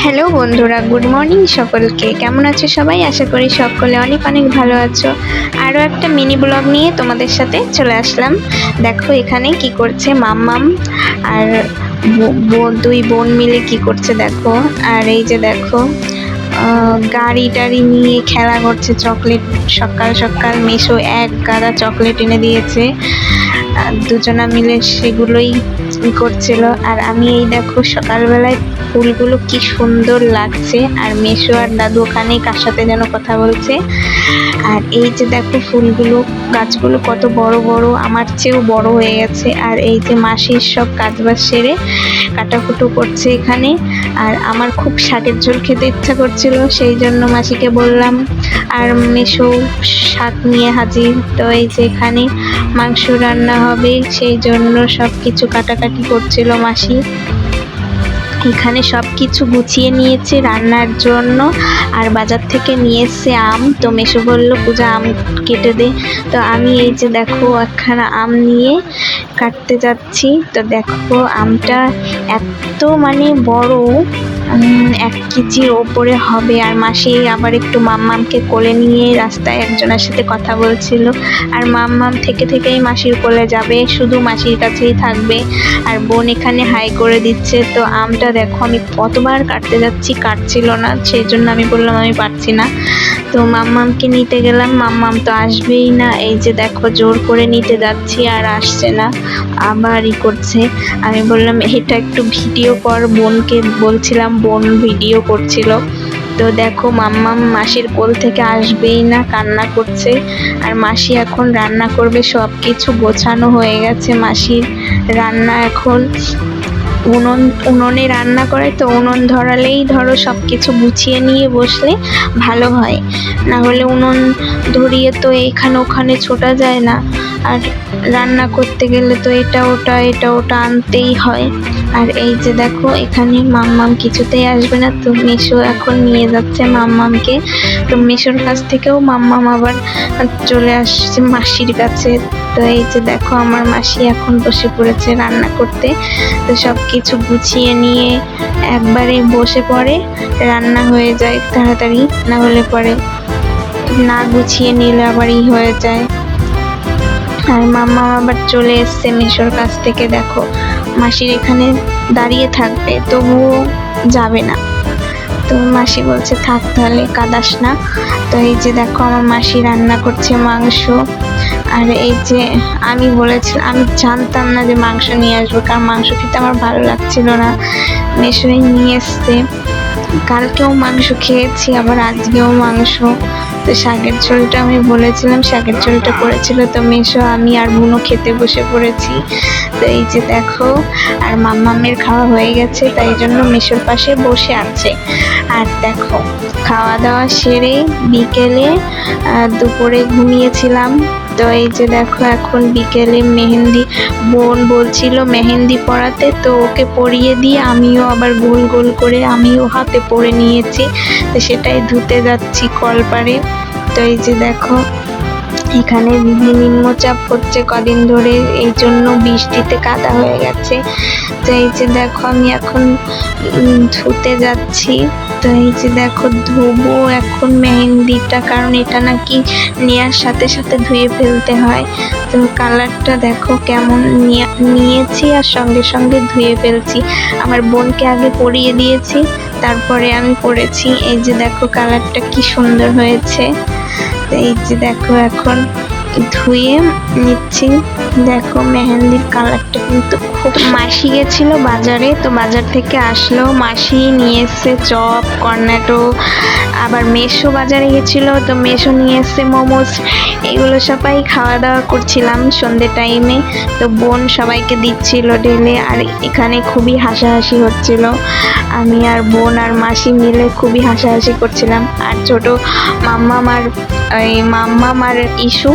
Hello বন্ধুরা, good morning সকলকে। কেমন আছো সবাই? আশা করি সকলে অনেক অনেক ভালো আছো। আরও একটা মিনি ব্লগ নিয়ে তোমাদের সাথে চলে আসলাম। দেখো এখানে কি করছে মাম্মাম আর দুই বোন মিলে কি করছে দেখো। আর এই যে দেখো গাড়ি টাড়ি নিয়ে খেলা করছে। চকলেট সকাল সকাল মেশো এক গাদা চকলেট এনে দিয়েছে, দুজনা মিলে সেগুলোই করছিল। আর আমি এই দেখো সকালবেলায় ফুলগুলো কি সুন্দর লাগছে, আর মেশো আর দাদু ওখানে কার সাথে যেন কথা বলছে। আর এই যে দেখো ফুলগুলো, গাছগুলো কত বড় বড়, আমার চেয়েও বড় হয়ে গেছে। আর এই যে মাসির সব কাজবাজ সেরে কাটাকুটো করছে এখানে। আর আমার খুব শাকের ঝোল খেতে ইচ্ছা করছিল, সেই জন্য মাসিকে বললাম। আর মেশো শাক নিয়ে হাজির। তো এই যে এখানে মাংস রান্না হবে, সেই জন্য সব কিছু কাটাকাটি করছিল মাসি। এখানে সব কিছু গুছিয়ে নিয়েছে রান্নার জন্য। আর বাজার থেকে নিয়ে এসছে আম। তো মেশো বললো পূজা আম কেটে দে। তো আমি এই যে দেখো একখানা আম নিয়ে কাটতে যাচ্ছি। তো দেখো আমটা এত বড়, 1 কেজির ওপরে হবে। আর মাসি আবার একটু মাম্মামকে কোলে নিয়ে রাস্তায় একজনের সাথে কথা বলছিল। আর মাম্মাম থেকেই মাসির কোলে যাবে, শুধু মাসির কাছেই থাকবে। আর বোন এখানে হাই করে দিচ্ছে। তো আমটা দেখো আমি কতবার কাটতে যাচ্ছি, কাটছিল না, সেই জন্য আমি বললাম আমি পারছি না। তো মাম্মামকে নিতে গেলাম, মাম্মাম তো আসবেই না। এই যে দেখো জোর করে নিতে যাচ্ছি আর আসছে না, আবার করছে। আমি বললাম এটা একটু ভিডিও কর, বোনকে বলছিলাম, বোন ভিডিও করছিল। তো দেখো মাম্মাম মাসির কোল থেকে আসবেই না, কান্না করছে। আর মাসি এখন রান্না করবে, সব কিছু গোছানো হয়ে গেছে মাসির। রান্না এখন উনুনে রান্না করে, তো উনুন ধরালেই ধরো সব কিছু গুছিয়ে নিয়ে বসলে ভালো হয়, না হলে উনুন ধরিয়ে তো এখানে ওখানে ছোটা যায় না। আর রান্না করতে গেলে তো এটা ওটা আনতেই হয়। আর এই যে দেখো এখানে মাম্মাম কিছুতেই আসবে না, তো মেশো এখন নিয়ে যাচ্ছে মাম্মামকে। তো মেশোর কাছ থেকেও মাম্মাম আবার চলে আসছে মাসির কাছে। তো এই যে দেখো আমার মাসি এখন বসে পড়েছে রান্না করতে। তো সব কিছু গুছিয়ে নিয়ে একবারে বসে পড়ে, রান্না হয়ে যায় তাড়াতাড়ি, না হলে পরে না গুছিয়ে নিলে আবার হয়ে যায়। আর মাম্মা আবার চলে এসছে মেশোর কাছ থেকে। দেখো মাসির এখানে দাঁড়িয়ে থাকবে, তবুও যাবে না। তো মাসি বলছে থাক তাহলে, কাঁদাস না। তো এই যে দেখো আমার মাসি রান্না করছে মাংস। আর এই যে আমি বলেছিলাম, আমি জানতাম না যে মাংস নিয়ে আসবো, কারণ মাংস খেতে আমার ভালো লাগছিল না। মেশোই নিয়ে এসছে, কালকেও মাংস খেয়েছি, আবার আজকেও মাংস। তো শাকের ঝোলটা আমি বলেছিলাম, শাকের ঝোলটা করেছিল। তো মেশো, আমি আর বুনো খেতে বসে পড়েছি। তো এই যে দেখো, আর মাম্মামের খাওয়া হয়ে গেছে, তাই জন্য মেশোর পাশে বসে আছে। আর দেখো খাওয়া দাওয়া সেরে বিকেলে দুপুরে ঘুমিয়েছিলাম। তো এই যে দেখো এখন বিকেলে মেহেন্দি, বোন বলছিল মেহেন্দি পরাতে, তো ওকে পরিয়ে দিয়ে আমিও আবার গোল গোল করে আমিও হাতে পরে নিয়েছি। তো সেটাই ধুতে যাচ্ছি কলপারে। তো এই যে দেখো এখানে নিম্নচাপ হচ্ছে কদিন ধরে, এই জন্য বৃষ্টিতে কাদা হয়ে গেছে। তো এই যে দেখো আমি এখন ধুতে যাচ্ছি। তো এই যে দেখো ধুবো এখন মেহেন্দিটা, কারণ এটা নাকি নেওয়ার সাথে সাথে ধুয়ে ফেলতে হয়। তো কালারটা দেখো কেমন নিয়েছি, আর সঙ্গে সঙ্গে ধুয়ে ফেলছি। আমার বোনকে আগে পরিয়ে দিয়েছি, তারপরে আমি পরেছি। এই যে দেখো কালারটা কি সুন্দর হয়েছে। এই যে দেখো এখন ধুয়ে নিচ্ছি। দেখো মেহেন্দির কালারটা কিন্তু খুব। মাসি গেছিল বাজারে, তো বাজার থেকে আসলো, মাসি নিয়ে এসছে চপ, কর্নেটো। আবার মেশো বাজারে গেছিল, তো মেশো নিয়ে এসছে মোমোস। এগুলো সবাই খাওয়া দাওয়া করছিলাম সন্ধ্যে টাইমে। তো বোন সবাইকে দিচ্ছিল ঢেলে। আর এখানে খুবই হাসাহাসি হচ্ছিল, আমি আর বোন আর মাসি মিলে খুবই হাসাহাসি করছিলাম। আর ছোট মাম্মাম আর ইস্যু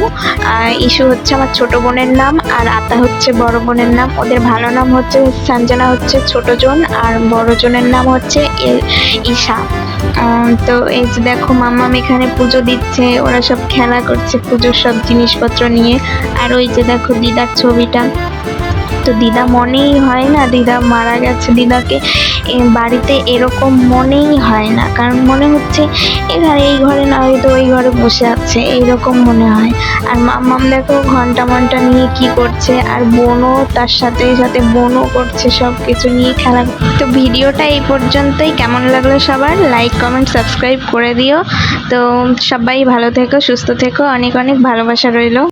হচ্ছে আমার ছোট বোনের নাম, আর আতা হচ্ছে বড় বোনের নাম। ওদের ভালো নাম হচ্ছে সঞ্জনা হচ্ছে ছোট জন, আর বড় জনের নাম হচ্ছে ঈশা। তো এই যে দেখো মাম্মাম এখানে পুজো দিচ্ছে, ওরা সব খেলা করছে পুজোর সব জিনিসপত্র নিয়ে। আর ওই যে দেখো দিদার ছবিটা, তো দিদা মনেই হয় না দিদা মারা গেছে। দিদাকে বাড়িতে এরকম মনেই হয় না, কারণ মনে হচ্ছে এখানে এই ঘরে না হয়তো ওই ঘরে বসে আছে, এইরকম মনে হয়। আর মাম্মাম দেখো ঘন্টা মন্টা নিয়ে কি করছে, আর বোনও তার সাথে সাথে বোনও করছে, সব কিছু নিয়ে খেলা। তো ভিডিওটা এই পর্যন্তই। কেমন লাগলো সবার? লাইক কমেন্ট সাবস্ক্রাইব করে দিও। তো সবাই ভালো থেকো, সুস্থ থেকো, অনেক অনেক ভালোবাসা রইলো।